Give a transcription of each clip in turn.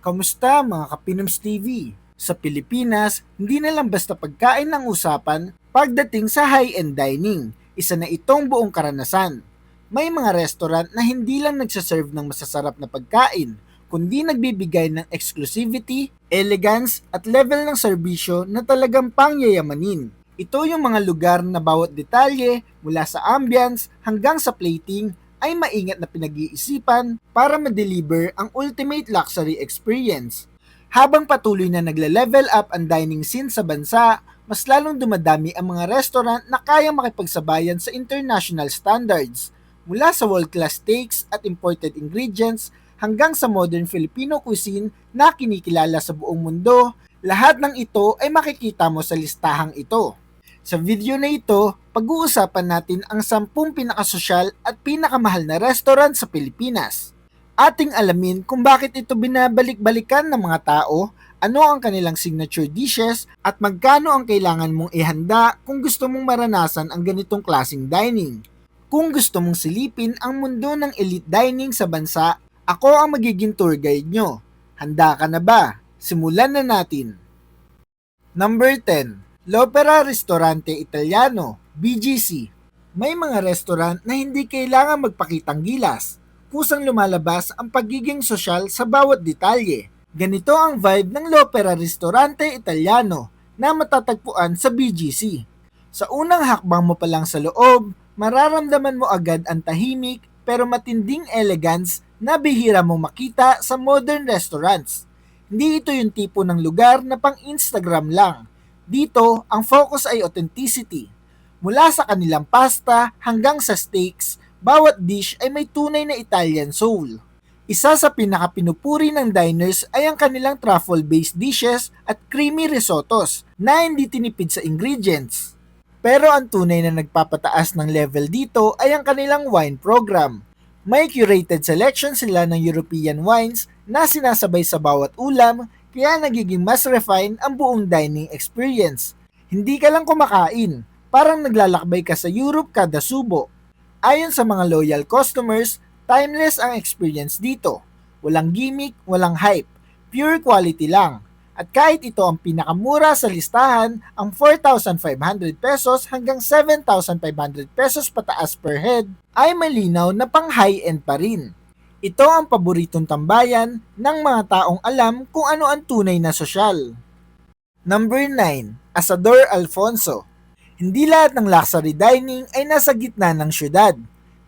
Kamusta mga Kapinoms TV? Sa Pilipinas, hindi na lang basta pagkain ng usapan pagdating sa high-end dining. Isa na itong buong karanasan. May mga restaurant na hindi lang nagsaserve ng masasarap na pagkain, kundi nagbibigay ng exclusivity, elegance at level ng serbisyo na talagang pangyayamanin. Ito yung mga lugar na bawat detalye mula sa ambience hanggang sa plating ay maingat na pinag-iisipan para ma-deliver ang ultimate luxury experience. Habang patuloy na nagle-level up ang dining scene sa bansa, mas lalong dumadami ang mga restaurant na kayang makipagsabayan sa international standards, mula sa world-class steaks at imported ingredients hanggang sa modern Filipino cuisine na kinikilala sa buong mundo. Lahat ng ito ay makikita mo sa listahang ito. Sa video na ito, pag-uusapan natin ang 10 pinakasosyal at pinakamahal na restaurant sa Pilipinas. Ating alamin kung bakit ito binabalik-balikan ng mga tao, ano ang kanilang signature dishes, at magkano ang kailangan mong ihanda kung gusto mong maranasan ang ganitong klaseng dining. Kung gusto mong silipin ang mundo ng elite dining sa bansa, ako ang magiging tour guide nyo. Handa ka na ba? Simulan na natin. Number 10. L'Opera Ristorante Italiano, BGC. May mga restaurant na hindi kailangan magpakitang gilas. Kusang lumalabas ang pagiging sosyal sa bawat detalye. Ganito ang vibe ng L'Opera Ristorante Italiano na matatagpuan sa BGC. Sa unang hakbang mo pa lang sa loob, mararamdaman mo agad ang tahimik pero matinding elegance na bihira mong makita sa modern restaurants. Hindi ito yung tipo ng lugar na pang Instagram lang. Dito, ang focus ay authenticity. Mula sa kanilang pasta hanggang sa steaks, bawat dish ay may tunay na Italian soul. Isa sa pinakapinupuri ng diners ay ang kanilang truffle-based dishes at creamy risottos na hindi tinipid sa ingredients. Pero ang tunay na nagpapataas ng level dito ay ang kanilang wine program. May curated selection sila ng European wines na sinasabay sa bawat ulam, kaya nagiging mas refine ang buong dining experience. Hindi ka lang kumakain, parang naglalakbay ka sa Europe kada subo. Ayon sa mga loyal customers, timeless ang experience dito. Walang gimmick, walang hype, pure quality lang. At kahit ito ang pinakamura sa listahan, ang 4,500 pesos hanggang 7,500 pesos pataas per head, ay malinaw na pang high-end pa rin. Ito ang paboritong tambayan ng mga taong alam kung ano ang tunay na sosyal. Number 9. Asador Alfonso. Hindi lahat ng luxury dining ay nasa gitna ng syudad.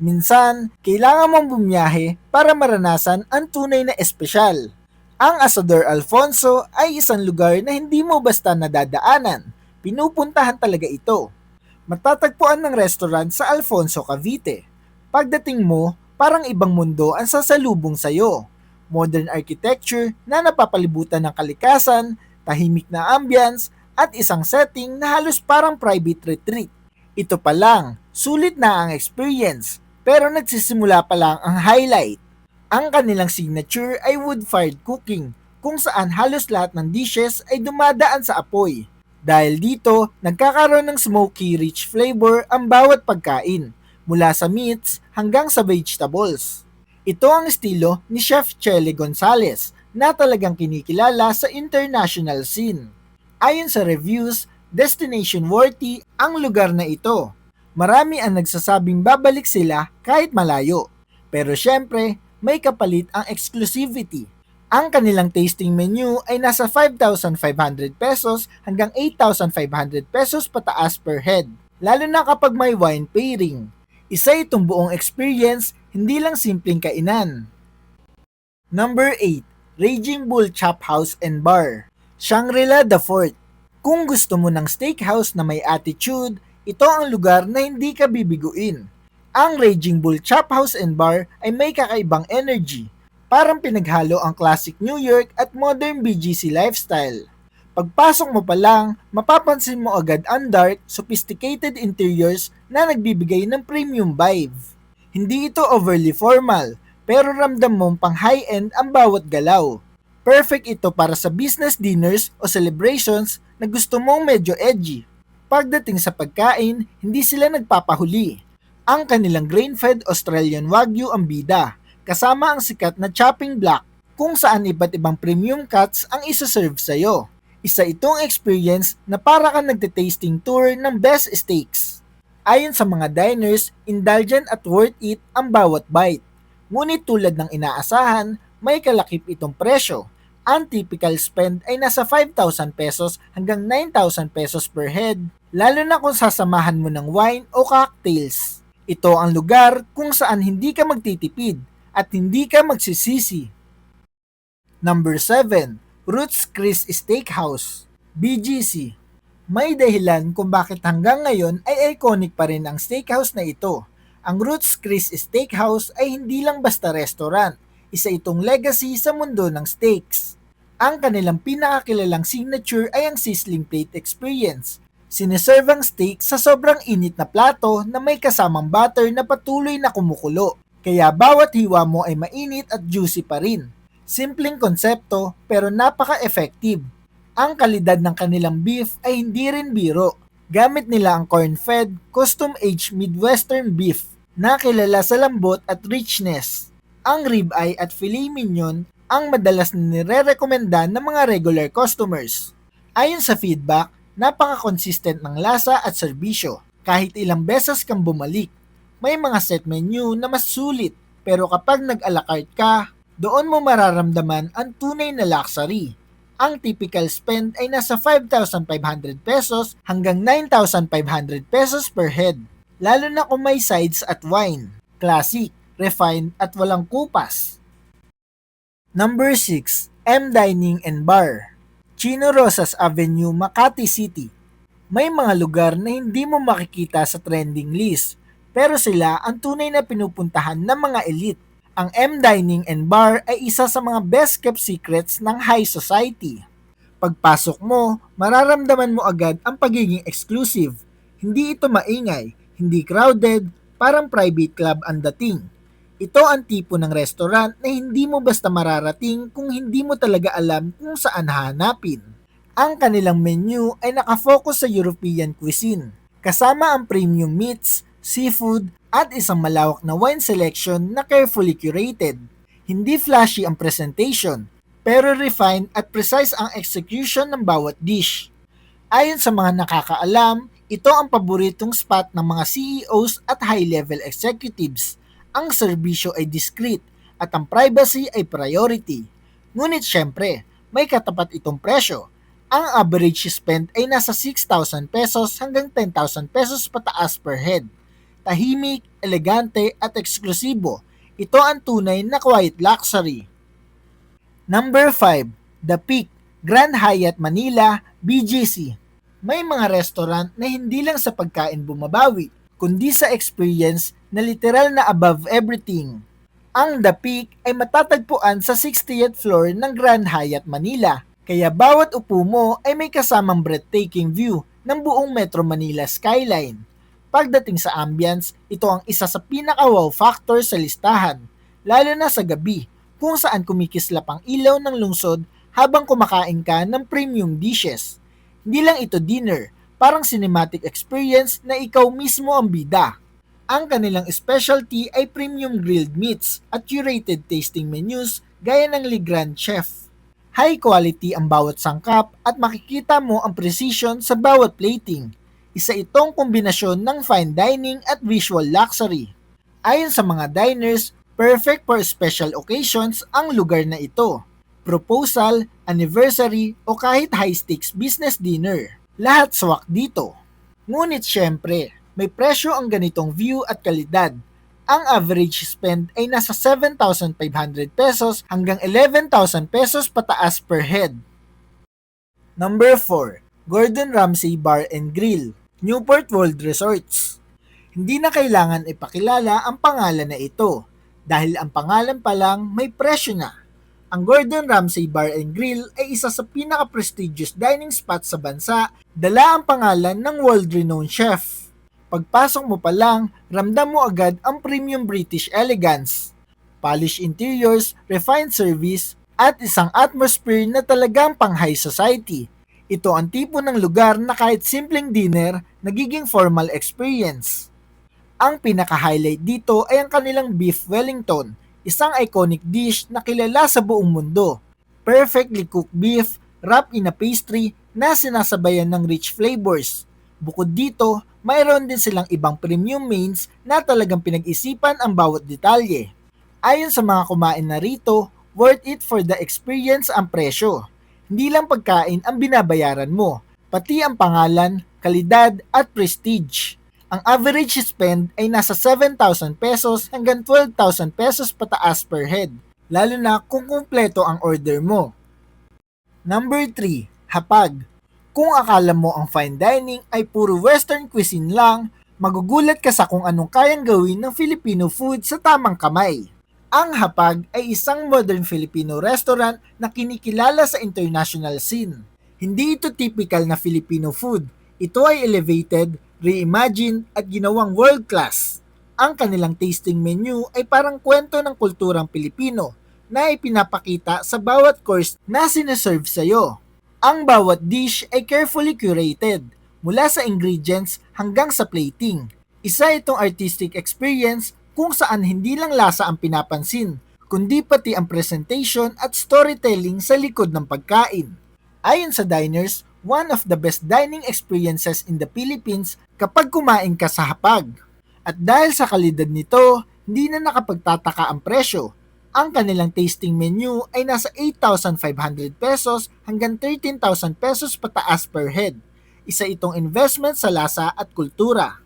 Minsan, kailangan mong bumiyahe para maranasan ang tunay na espesyal. Ang Asador Alfonso ay isang lugar na hindi mo basta nadadaanan. Pinupuntahan talaga ito. Matatagpuan ng restaurant sa Alfonso, Cavite. Pagdating mo, parang ibang mundo ang sasalubong sa'yo. Modern architecture na napapalibutan ng kalikasan, tahimik na ambience, at isang setting na halos parang private retreat. Ito pa lang, sulit na ang experience, pero nagsisimula pa lang ang highlight. Ang kanilang signature ay wood-fired cooking, kung saan halos lahat ng dishes ay dumadaan sa apoy. Dahil dito, nagkakaroon ng smoky rich flavor ang bawat pagkain, mula sa meats hanggang sa vegetables. Ito ang estilo ni Chef Chele Gonzalez na talagang kinikilala sa international scene. Ayon sa reviews, destination worthy ang lugar na ito. Marami ang nagsasabing babalik sila kahit malayo. Pero syempre, may kapalit ang exclusivity. Ang kanilang tasting menu ay nasa 5,500 pesos hanggang 8,500 pesos pataas per head, lalo na kapag may wine pairing. Isa itong buong experience, hindi lang simpleng kainan. Number 8. Raging Bull Chop House and Bar. Shangri-La The Fort. Kung gusto mo ng steakhouse na may attitude, ito ang lugar na hindi ka bibiguin. Ang Raging Bull Chop House and Bar ay may kakaibang energy. Parang pinaghalo ang classic New York at modern BGC lifestyle. Pagpasok mo pa lang, mapapansin mo agad ang dark, sophisticated interiors na nagbibigay ng premium vibe. Hindi ito overly formal, pero ramdam mong pang high-end ang bawat galaw. Perfect ito para sa business dinners o celebrations na gusto mong medyo edgy. Pagdating sa pagkain, hindi sila nagpapahuli. Ang kanilang grain-fed Australian Wagyu ang bida, kasama ang sikat na chopping block. kung saan iba't ibang premium cuts ang isa-serve sa'yo. Isa itong experience na para kang nagte-tasting tour ng best steaks. Ayon sa mga diners, indulgent at worth it ang bawat bite. Ngunit tulad ng inaasahan, may kalakip itong presyo. Ang typical spend ay nasa 5,000 pesos hanggang 9,000 pesos per head, lalo na kung sasamahan mo ng wine o cocktails. Ito ang lugar kung saan hindi ka magtitipid at hindi ka magsisisi. Number 7. Roots Chris Steakhouse, BGC. May dahilan kung bakit hanggang ngayon ay iconic pa rin ang steakhouse na ito. Ang Roots Chris Steakhouse ay hindi lang basta restaurant, isa itong legacy sa mundo ng steaks. Ang kanilang pinakakilalang signature ay ang sizzling plate experience. Sineserve ang steak sa sobrang init na plato na may kasamang butter na patuloy na kumukulo. Kaya bawat hiwa mo ay mainit at juicy pa rin. Simpleng konsepto pero napaka-effective. Ang kalidad ng kanilang beef ay hindi rin biro. Gamit nila ang corn-fed, custom-aged Midwestern beef na kilala sa lambot at richness. Ang ribeye at filet mignon ang madalas na nire-rekomenda ng mga regular customers. Ayon sa feedback, napaka-consistent ng lasa at serbisyo. Kahit ilang beses kang bumalik, may mga set menu na mas sulit pero kapag nag-a la carte ka, doon mo mararamdaman ang tunay na luxury. Ang typical spend ay nasa 5,500 pesos hanggang 9,500 pesos per head, lalo na kung may sides at wine, classic, refined at walang kupas. Number 6. M Dining and Bar, Chino Rosas Avenue, Makati City. May mga lugar na hindi mo makikita sa trending list, pero sila ang tunay na pinupuntahan ng mga elite. Ang M Dining and Bar ay isa sa mga best-kept secrets ng high society. Pagpasok mo, mararamdaman mo agad ang pagiging exclusive. Hindi ito maingay, hindi crowded, parang private club ang dating. Ito ang tipo ng restaurant na hindi mo basta mararating kung hindi mo talaga alam kung saan hahanapin. Ang kanilang menu ay nakafocus sa European cuisine, kasama ang premium meats, seafood, at isang malawak na wine selection na carefully curated. Hindi flashy ang presentation, pero refined at precise ang execution ng bawat dish. Ayon sa mga nakakaalam, ito ang paboritong spot ng mga CEOs at high-level executives. Ang serbisyo ay discreet at ang privacy ay priority. Ngunit syempre, may katapat itong presyo. Ang average spend ay nasa 6,000 pesos hanggang 10,000 pesos pataas per head. Tahimik, elegante at eksklusibo. Ito ang tunay na quiet luxury. Number 5. The Peak, Grand Hyatt Manila, BGC. May mga restaurant na hindi lang sa pagkain bumabawi, kundi sa experience na literal na above everything. Ang The Peak ay matatagpuan sa 60th floor ng Grand Hyatt Manila, kaya bawat upo mo ay may kasamang breathtaking view ng buong Metro Manila skyline. Pagdating sa ambience, ito ang isa sa pinaka-wow factor sa listahan, lalo na sa gabi, kung saan kumikislap ang ilaw ng lungsod habang kumakain ka ng premium dishes. Hindi lang ito dinner, parang cinematic experience na ikaw mismo ang bida. Ang kanilang specialty ay premium grilled meats at curated tasting menus gaya ng Le Grand Chef. High quality ang bawat sangkap at makikita mo ang precision sa bawat plating. Isa itong kombinasyon ng fine dining at visual luxury. Ayon sa mga diners, perfect for special occasions ang lugar na ito. Proposal, anniversary o kahit high-stakes business dinner. Lahat swak dito. Ngunit syempre, may presyo ang ganitong view at kalidad. Ang average spend ay nasa 7,500 pesos hanggang 11,000 pesos pataas per head. Number 4. Gordon Ramsay Bar and Grill, Newport World Resorts. Hindi na kailangan ipakilala ang pangalan na ito dahil ang pangalan pa lang may presyo na. Ang Gordon Ramsay Bar and Grill ay isa sa pinaka-prestigious dining spot sa bansa, dala ang pangalan ng world-renowned chef. Pagpasok mo pa lang, ramdam mo agad ang premium British elegance, polished interiors, refined service, at isang atmosphere na talagang pang high society. Ito ang tipo ng lugar na kahit simpleng dinner, nagiging formal experience. Ang pinaka-highlight dito ay ang kanilang beef Wellington. isang iconic dish na kilala sa buong mundo. Perfectly cooked beef, wrapped in a pastry na sinasabayan ng rich flavors. Bukod dito, mayroon din silang ibang premium mains na talagang pinag-isipan ang bawat detalye. Ayon sa mga kumain na rito, worth it for the experience ang presyo. Hindi lang pagkain ang binabayaran mo, pati ang pangalan, kalidad at prestige. Ang average spend ay nasa 7,000 pesos hanggang 12,000 pesos pataas per head, lalo na kung kumpleto ang order mo. Number 3, hapag. Kung akala mo ang fine dining ay puro western cuisine lang, magugulat ka sa kung anong kayang gawin ng Filipino food sa tamang kamay. Ang Hapag ay isang modern Filipino restaurant na kinikilala sa international scene. Hindi ito typical na Filipino food. Ito ay elevated, reimagined at ginawang world class. Ang kanilang tasting menu ay parang kwento ng kulturang Pilipino na ipinapakita sa bawat course na sineserve sa iyo. Ang bawat dish ay carefully curated, mula sa ingredients hanggang sa plating. Isa itong artistic experience kung saan hindi lang lasa ang pinapansin, kundi pati ang presentation at storytelling sa likod ng pagkain. Ayon sa diners, one of the best dining experiences in the Philippines kapag kumain ka sa Hapag. At dahil sa kalidad nito, hindi na nakapagtataka ang presyo. Ang kanilang tasting menu ay nasa 8,500 pesos hanggang 13,000 pesos pataas per head. Isa itong investment sa lasa at kultura.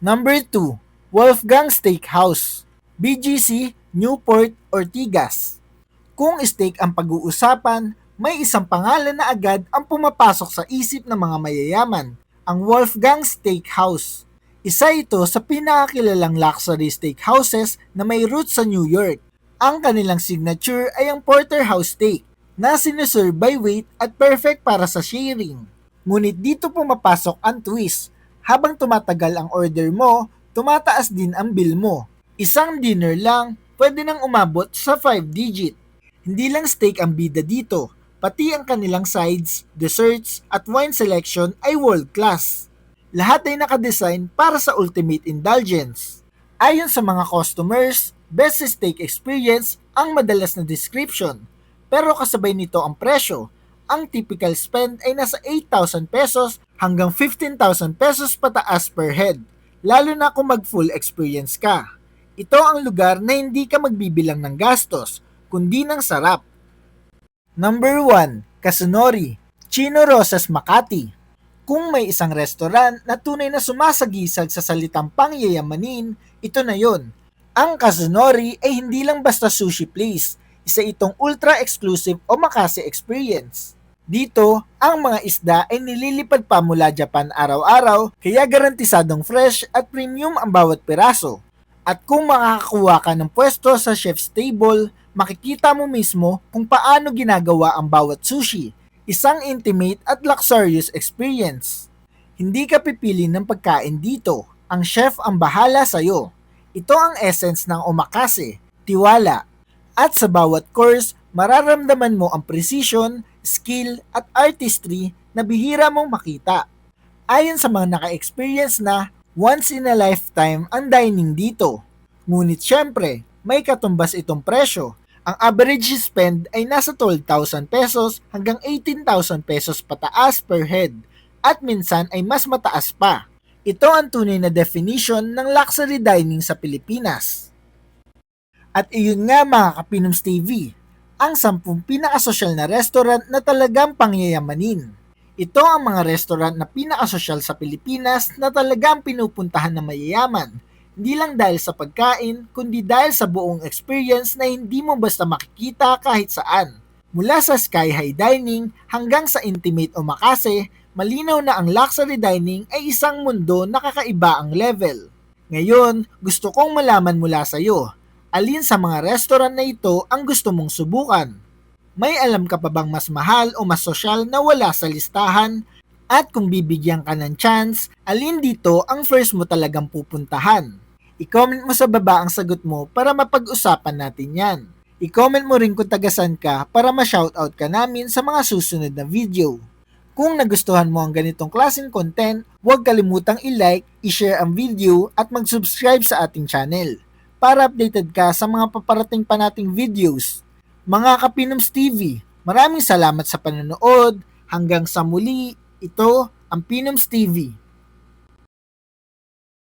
Number 2, Wolfgang Steakhouse, BGC, Newport, Ortigas. Kung steak ang pag-uusapan, may isang pangalan na agad ang pumapasok sa isip ng mga mayayaman, ang Wolfgang Steakhouse. Isa ito sa pinakakilalang luxury steakhouses na may roots sa New York. Ang kanilang signature ay ang porterhouse steak na sineserve by weight at perfect para sa sharing. Ngunit dito pumapasok ang twist. Habang tumatagal ang order mo, tumataas din ang bill mo. Isang dinner lang, pwede nang umabot sa 5 digit. Hindi lang steak ang bida dito, pati ang kanilang sides, desserts at wine selection ay world class. Lahat ay nakadesign para sa ultimate indulgence. Ayon sa mga customers, best steak experience ang madalas na description. Pero kasabay nito ang presyo. Ang typical spend ay nasa 8,000 pesos hanggang 15,000 pesos pataas per head, lalo na kung mag-full experience ka. Ito ang lugar na hindi ka magbibilang ng gastos, kundi ng sarap. Number 1, Kazunori, Chino Rosas, Makati. Kung may isang restaurant na tunay na sumasagisag sa salitang pangyayamanin, ito na yon. Ang Kazunori ay hindi lang basta sushi place, isa itong ultra-exclusive omakase experience. Dito, ang mga isda ay nililipad pa mula Japan araw-araw, kaya garantisadong fresh at premium ang bawat piraso. At kung makakakuha ka ng pwesto sa chef's table, makikita mo mismo kung paano ginagawa ang bawat sushi. Isang intimate at luxurious experience. Hindi ka pipili ng pagkain dito. Ang chef ang bahala sa'yo. Ito ang essence ng omakase, tiwala. At sa bawat course, mararamdaman mo ang precision, skill at artistry na bihira mong makita. Ayon sa mga naka-experience na, once in a lifetime ang dining dito. Ngunit syempre, may katumbas itong presyo. Ang average spend ay nasa 12,000 pesos hanggang 18,000 pesos pataas per head at minsan ay mas mataas pa. Ito ang tunay na definition ng luxury dining sa Pilipinas. At iyon nga mga Kapinoms TV, ang 10 pinakasosyal na restaurant na talagang pangyayamanin. Ito ang mga restaurant na pinakasosyal sa Pilipinas na talagang pinupuntahan ng mayayaman. Hindi lang dahil sa pagkain, kundi dahil sa buong experience na hindi mo basta makikita kahit saan. Mula sa sky high dining hanggang sa intimate omakase, malinaw na ang luxury dining ay isang mundo na kakaiba ang level. Ngayon, gusto kong malaman mula sa iyo, alin sa mga restaurant na ito ang gusto mong subukan? May alam ka pa bang mas mahal o mas sosyal na wala sa listahan? At kung bibigyan ka ng chance, alin dito ang first mo talagang pupuntahan? I-comment mo sa baba ang sagot mo para mapag-usapan natin yan. I-comment mo rin kung tagasan ka para ma-shoutout ka namin sa mga susunod na video. Kung nagustuhan mo ang ganitong klaseng content, huwag kalimutang i-like, i-share ang video at mag-subscribe sa ating channel. para updated ka sa mga paparating pa nating videos. Mga Kapinoms TV, maraming salamat sa panonood. Hanggang sa muli, ito ang Pinoms TV.